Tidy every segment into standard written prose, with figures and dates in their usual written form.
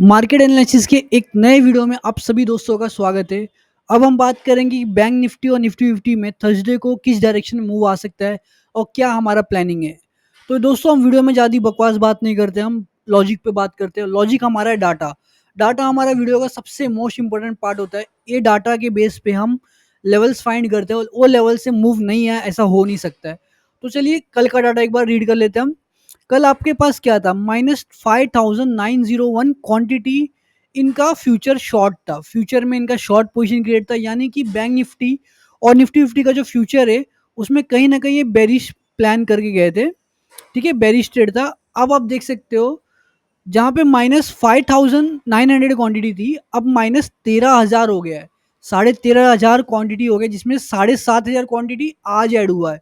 Market analysis के एक नए वीडियो में आप सभी दोस्तों का स्वागत है। अब हम बात करेंगे कि बैंक निफ्टी और निफ्टी 50 में थर्सडे को किस डायरेक्शन में मूव आ सकता है और क्या हमारा प्लानिंग है। तो दोस्तों हम वीडियो में ज़्यादा बकवास बात नहीं करते, हम लॉजिक पे बात करते हैं। लॉजिक हमारा है डाटा। डाटा हमारा वीडियो का सबसे मोस्ट इंपॉर्टेंट पार्ट होता है। ये डाटा के बेस पे हम लेवल्स फाइंड करते हैं और वो लेवल से मूव नहीं है, ऐसा हो नहीं सकता है। तो चलिए कल का डाटा एक बार रीड कर लेते हैं हम। कल आपके पास क्या था? -5901 क्वांटिटी इनका फ्यूचर शॉर्ट था। फ्यूचर में इनका शॉर्ट पोजीशन क्रिएट था, यानी कि बैंक निफ्टी और निफ्टी 50 का जो फ्यूचर है उसमें कहीं ना कहीं ये बेरिश प्लान करके गए थे। ठीक है, बेरिश ट्रेड था। अब आप देख सकते हो जहाँ पे -5900 क्वांटिटी थी, अब -13,000 हो गया है। 13,500 क्वांटिटी हो गया, जिसमें 7,500 क्वांटिटी आज ऐड हुआ है।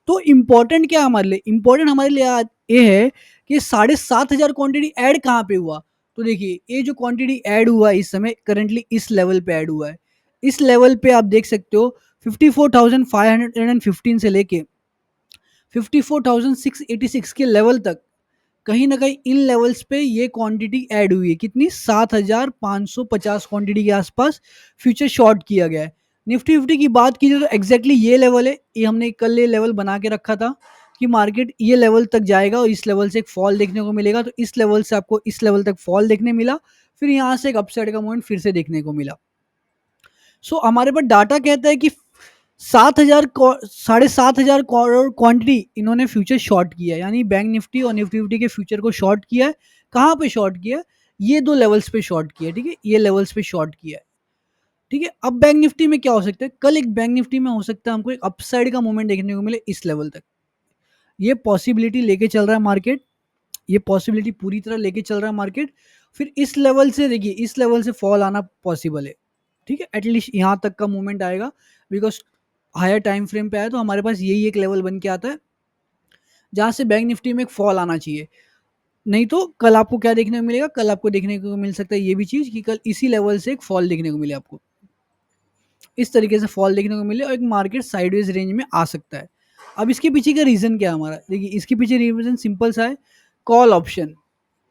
तो इम्पोर्टेंट क्या है हमारे लिए? इम्पोर्टेंट हमारे लिए आज ये है कि 7,500 क्वांटिटी ऐड कहाँ पे हुआ। तो देखिए, ये जो क्वांटिटी ऐड हुआ है इस समय करंटली इस लेवल पे ऐड हुआ है। इस लेवल पे आप देख सकते हो 54,515 से लेके 54,686 के लेवल तक कहीं ना कहीं इन लेवल्स पे ये क्वांटिटी ऐड हुई है। कितनी? 7,550 क्वांटिटी के आसपास फ्यूचर शॉर्ट किया गया है। निफ्टी 50 की बात की जाए तो एग्जैक्टली ये लेवल है। ये हमने कल ये लेवल बना के रखा था कि मार्केट ये लेवल तक जाएगा और इस लेवल से एक फॉल देखने को मिलेगा। तो इस लेवल से आपको इस लेवल तक फॉल देखने मिला, फिर यहाँ से एक अपसाइड का मूवमेंट फिर से देखने को मिला। सो हमारे पास डाटा कहता है कि 7,500 क्वांटिटी इन्होंने फ्यूचर शॉर्ट किया है, यानी बैंक निफ्टी और निफ्टी 50 के फ्यूचर को शॉर्ट किया है। कहाँ पे शॉर्ट किया है? ये दो लेवल्स पे शॉर्ट किया है। ठीक है, ये लेवल्स पे शॉर्ट किया है। ठीक है, अब बैंक निफ्टी में क्या हो सकता है? कल एक बैंक निफ्टी में हो सकता है हमको एक अपसाइड का मूवमेंट देखने को मिले इस लेवल तक। ये पॉसिबिलिटी लेके चल रहा है मार्केट। ये पॉसिबिलिटी पूरी तरह लेके चल रहा है मार्केट। फिर इस लेवल से देखिए, इस लेवल से फॉल आना पॉसिबल है। ठीक है, एटलीस्ट यहाँ तक का मूवमेंट आएगा, बिकॉज हायर टाइम फ्रेम पे आया तो हमारे पास यही एक लेवल बन के आता है जहाँ से बैंक निफ्टी में एक फॉल आना चाहिए। नहीं तो कल आपको क्या देखने को मिलेगा? कल आपको देखने को मिल सकता है ये भी चीज़ कि कल इसी लेवल से एक फॉल देखने को मिले आपको। इस तरीके से फॉल देखने को मिले और एक मार्केट साइडवेज रेंज में आ सकता है। अब इसके पीछे का रीज़न क्या है हमारा? देखिए, इसके पीछे रीज़न सिंपल सा है, कॉल ऑप्शन।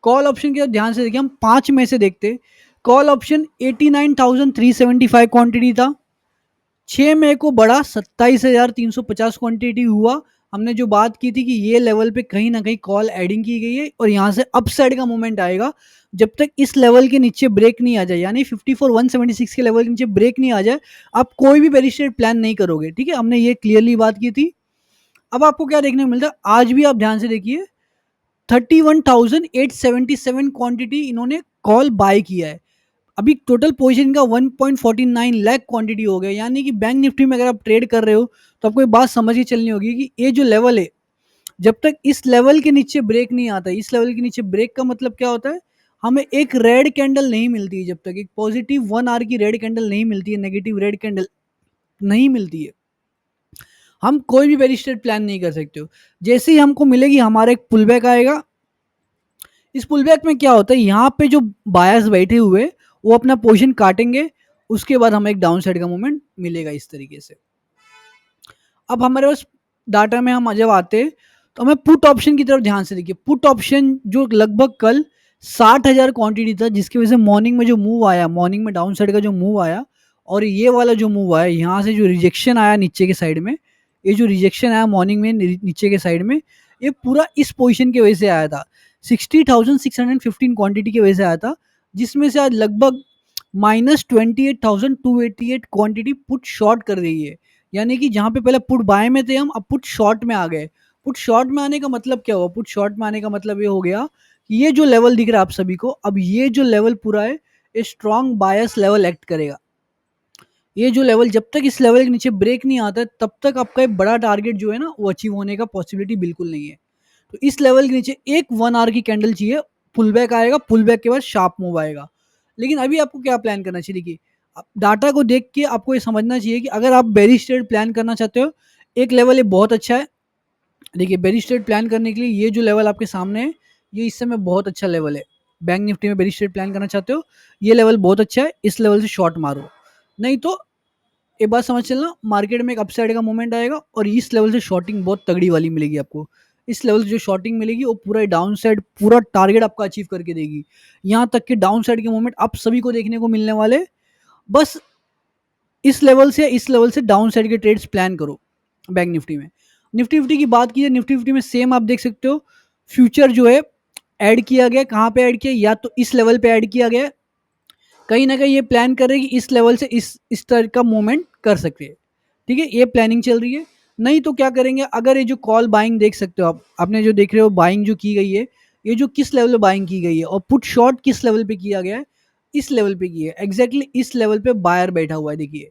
कॉल ऑप्शन के ध्यान से देखिए, हम 5 में से देखते। कॉल ऑप्शन 89,375 क्वांटिटी था। 6 मई को बढ़ा 27,350 क्वांटिटी हुआ। हमने जो बात की थी कि ये लेवल पे कहीं ना कहीं कॉल एडिंग की गई है और यहाँ से अपसाइड का मूवमेंट आएगा जब तक इस लेवल के नीचे ब्रेक नहीं आ जाए, यानी 54,176 के लेवल के नीचे ब्रेक नहीं आ जाए आप कोई भी बेरिश ट्रेड प्लान नहीं करोगे। ठीक है, हमने ये क्लियरली बात की थी। अब आपको क्या देखने को मिलता है? आज भी आप ध्यान से देखिए, 31,877 क्वांटिटी इन्होंने कॉल बाय किया है। अभी टोटल पोजीशन का 1.49 लाख क्वांटिटी हो गया, यानी कि बैंक निफ्टी में अगर आप ट्रेड कर रहे हो तो आपको एक बात समझ के चलनी होगी कि ये जो लेवल है, जब तक इस लेवल के नीचे ब्रेक नहीं आता। इस लेवल के नीचे ब्रेक का मतलब क्या होता है? हमें एक रेड कैंडल नहीं मिलती है, जब तक एक पॉजिटिव 1 आवर की रेड कैंडल नहीं मिलती है, नेगेटिव रेड कैंडल नहीं मिलती है, हम कोई भी बेरिश ट्रेड प्लान नहीं कर सकते हो। जैसे ही हमको मिलेगी, हमारा एक पुल बैक आएगा। इस पुल बैक में क्या होता है? यहाँ पे जो बायर्स बैठे हुए वो अपना पोजीशन काटेंगे, उसके बाद हमें एक डाउन साइड का मूवमेंट मिलेगा इस तरीके से। अब हमारे पास डाटा में हम जब आते हैं तो हमें पुट ऑप्शन की तरफ ध्यान से देखिए। पुट ऑप्शन जो लगभग कल 60,000 क्वांटिटी था, जिसकी वजह से मॉर्निंग में जो मूव आया, मॉर्निंग में डाउन साइड का जो मूव आया और ये वाला जो मूव आया, यहाँ से जो रिजेक्शन आया नीचे के साइड में, ये जो रिजेक्शन आया मॉर्निंग में नीचे के साइड में, ये पूरा इस पोजिशन की वजह से आया था। 60,615 क्वांटिटी की वजह से आया था, जिसमें से आज लगभग -28,288 क्वांटिटी पुट शॉर्ट कर रही है। यानी कि जहाँ पे पहले पुट बाय में थे हम, अब पुट शॉर्ट में आ गए। पुट शॉर्ट में आने का मतलब क्या हुआ? पुट शॉर्ट में आने का मतलब ये हो गया कि ये जो लेवल दिख रहा है आप सभी को, अब ये जो लेवल पूरा है, ये स्ट्रॉन्ग बायस लेवल एक्ट करेगा। ये जो लेवल, जब तक इस लेवल के नीचे ब्रेक नहीं आता है, तब तक आपका एक बड़ा टारगेट जो है ना, वो अचीव होने का पॉसिबिलिटी बिल्कुल नहीं है। तो इस लेवल के नीचे एक 1 आवर की कैंडल चाहिए, पुल बैक आएगा, पुल बैक के बाद शार्प मूव आएगा। लेकिन अभी आपको क्या प्लान करना चाहिए? देखिए, डाटा को देख के आपको ये समझना चाहिए कि अगर आप बेरिश ट्रेड प्लान करना चाहते हो, एक लेवल ये बहुत अच्छा है। देखिए, बेरिश ट्रेड प्लान करने के लिए ये जो लेवल आपके सामने है, ये इस समय बहुत अच्छा लेवल है। बैंक निफ्टी में बेरिश ट्रेड प्लान करना चाहते हो, ये लेवल बहुत अच्छा है, इस लेवल से शॉर्ट मारो। नहीं तो एक बात समझ चलना, मार्केट में एक अपसाइड का मूवमेंट आएगा और इस लेवल से शॉर्टिंग बहुत तगड़ी वाली मिलेगी आपको। इस लेवल से जो शॉर्टिंग मिलेगी वो पूरा डाउन साइड पूरा टारगेट आपका अचीव करके देगी। यहाँ तक कि डाउन साइड के मोमेंट आप सभी को देखने को मिलने वाले। बस इस लेवल से डाउन साइड के ट्रेड्स प्लान करो बैंक निफ्टी में। निफ्टी फिफ्टी की बात कीजिए, निफ्टी फिफ्टी में सेम आप देख सकते हो, फ्यूचर जो है ऐड किया गया, कहाँ पे ऐड किया, या तो इस लेवल पे ऐड किया गया, कहीं ना कहीं ये प्लान कर रहे हैं कि इस लेवल से इस तरह का मूवमेंट कर सकते हैं। ठीक है, ये प्लानिंग चल रही है। नहीं तो क्या करेंगे, अगर ये जो कॉल बाइंग देख सकते हो आप, आपने जो देख रहे हो बाइंग जो की गई है, ये जो किस लेवल पे बाइंग की गई है और पुट शॉर्ट किस लेवल पे किया गया है, इस लेवल पे की है, एग्जैक्टली इस लेवल पे बायर बैठा हुआ है। देखिए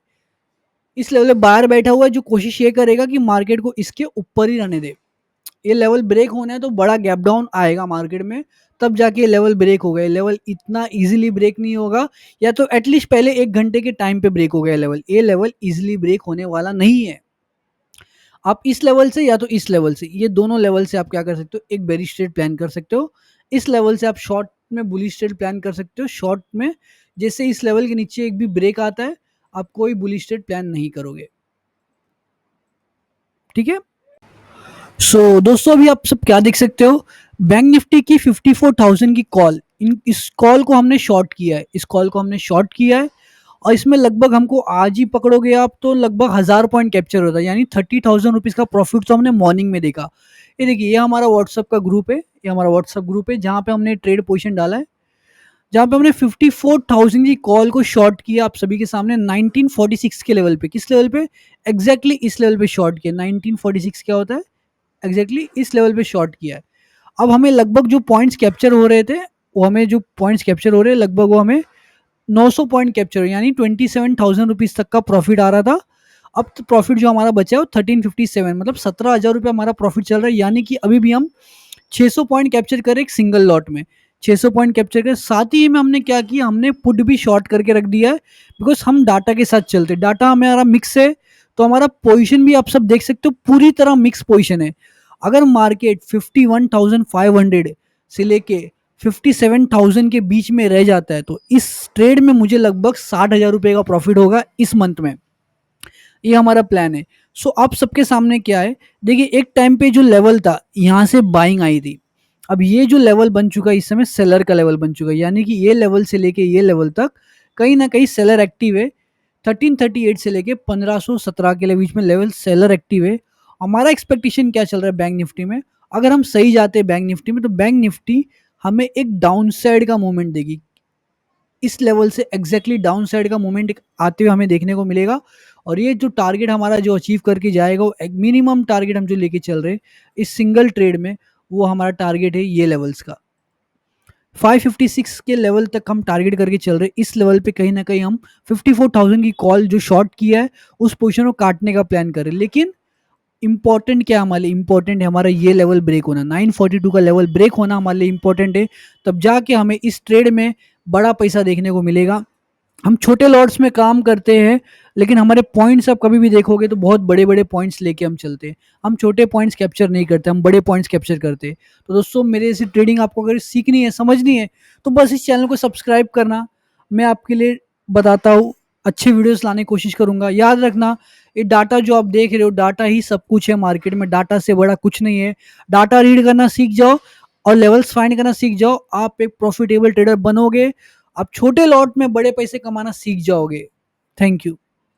इस लेवल पे बायर बैठा हुआ है, जो कोशिश ये करेगा कि मार्केट को इसके ऊपर ही रहने दे। ये लेवल ब्रेक होना है तो बड़ा गैप डाउन आएगा मार्केट में, तब जाके ये लेवल ब्रेक होगा। ये लेवल इतना इजीली ब्रेक नहीं होगा, या तो एटलीस्ट पहले 1 घंटे के टाइम पे ब्रेक हो गया लेवल। ये लेवल इजीली ब्रेक होने वाला नहीं है। आप इस लेवल से या तो इस लेवल से, ये दोनों लेवल से आप क्या कर सकते हो, एक बेरिश ट्रेड प्लान कर सकते हो। इस लेवल से आप शॉर्ट में बुलिश ट्रेड प्लान कर सकते हो। शॉर्ट में जैसे इस लेवल के नीचे एक भी ब्रेक आता है, आप कोई बुलिश ट्रेड प्लान नहीं करोगे। ठीक है। दोस्तों अभी आप सब क्या देख सकते हो, बैंक निफ्टी की 54,000 की कॉल, इस कॉल को हमने शॉर्ट किया है, इस कॉल को हमने शॉर्ट किया है। और इसमें लगभग हमको आज ही पकड़ोगे आप तो लगभग 1000 पॉइंट कैप्चर होता है, यानी 30,000 रुपीज़ का प्रॉफिट तो हमने मॉर्निंग में देखा। ये देखिए, ये हमारा व्हाट्सअप का ग्रुप है, ये हमारा व्हाट्सअप ग्रुप है जहाँ पे हमने ट्रेड पोजीशन डाला है, जहाँ पे हमने 54,000 की कॉल को शॉर्ट किया आप सभी के सामने 1946 के लेवल पे। किस लेवल पे, एग्जैक्टली इस लेवल पे शॉर्ट किया। 1946 क्या होता है, एग्जैक्टली इस लेवल पे शॉर्ट किया है। अब हमें लगभग जो पॉइंट्स कैप्चर हो रहे थे, वो हमें जो पॉइंट्स कैप्चर हो रहे हैं लगभग वो हमें 900 पॉइंट कैप्चर, यानी 27,000 रुपीज़ तक का प्रॉफिट आ रहा था। अब तो प्रॉफिट जो हमारा बचा है वो 1357, मतलब 17,000 रुपये हमारा प्रॉफिट चल रहा है। यानी कि अभी भी हम 600 पॉइंट कैप्चर करें एक सिंगल लॉट में, 600 पॉइंट कैप्चर करें। साथ ही में हमने क्या किया, हमने पुट भी शॉर्ट करके रख दिया है, बिकॉज हम डाटा के साथ चलते, डाटा हमारा मिक्स है, तो हमारा पोजीशन भी आप सब देख सकते हो पूरी तरह मिक्स पोजीशन है। अगर मार्केट 51,500 से लेके 57,000 के बीच में रह जाता है तो इस ट्रेड में मुझे लगभग 60,000 रुपये का प्रॉफिट होगा इस मंथ में। ये हमारा प्लान है। आप सबके सामने क्या है, देखिए एक टाइम पे जो लेवल था यहाँ से बाइंग आई थी, अब ये जो लेवल बन चुका है इस समय सेलर का लेवल बन चुका है, यानी कि ये लेवल से लेके ये लेवल तक कहीं ना कहीं सेलर एक्टिव है। 1338 से लेके 1517 के बीच में लेवल सेलर एक्टिव है। हमारा एक्सपेक्टेशन क्या चल रहा है बैंक निफ्टी में, अगर हम सही जाते हैं बैंक निफ्टी में तो बैंक निफ्टी हमें एक डाउन साइड का मूवमेंट देगी। इस लेवल से एग्जैक्टली डाउन साइड का मूवमेंट आते हुए हमें देखने को मिलेगा। और ये जो टारगेट हमारा जो अचीव करके जाएगा, वो एक मिनिमम टारगेट हम जो लेके चल रहे हैं इस सिंगल ट्रेड में, वो हमारा टारगेट है ये लेवल्स का 556 के लेवल तक हम टारगेट करके चल रहे हैं। इस लेवल पे कहीं ना कहीं हम 54,000 की कॉल जो शॉर्ट किया है उस पोजीशन को काटने का प्लान करें। लेकिन इंपॉर्टेंट क्या हमारे लिए, इंपॉर्टेंट है हमारा ये लेवल ब्रेक होना, 942 का लेवल ब्रेक होना हमारे लिए इंपॉर्टेंट है। तब जाके हमें इस ट्रेड में बड़ा पैसा देखने को मिलेगा। हम छोटे लॉट्स में काम करते हैं, लेकिन हमारे पॉइंट्स आप कभी भी देखोगे तो बहुत बड़े बड़े पॉइंट्स लेके हम चलते हैं। हम छोटे पॉइंट्स कैप्चर नहीं करते, हम बड़े पॉइंट्स कैप्चर करते हैं। तो दोस्तों मेरे ऐसी ट्रेडिंग आपको अगर सीखनी है, समझनी है, तो बस इस चैनल को सब्सक्राइब करना। मैं आपके लिए बताता हूँ, अच्छे वीडियोस लाने की कोशिश करूंगा। याद रखना, ये डाटा जो आप देख रहे हो, डाटा ही सब कुछ है मार्केट में, डाटा से बड़ा कुछ नहीं है। डाटा रीड करना सीख जाओ और लेवल्स फाइंड करना सीख जाओ, आप एक प्रॉफिटेबल ट्रेडर बनोगे। आप छोटे लॉट में बड़े पैसे कमाना सीख जाओगे। Thank you.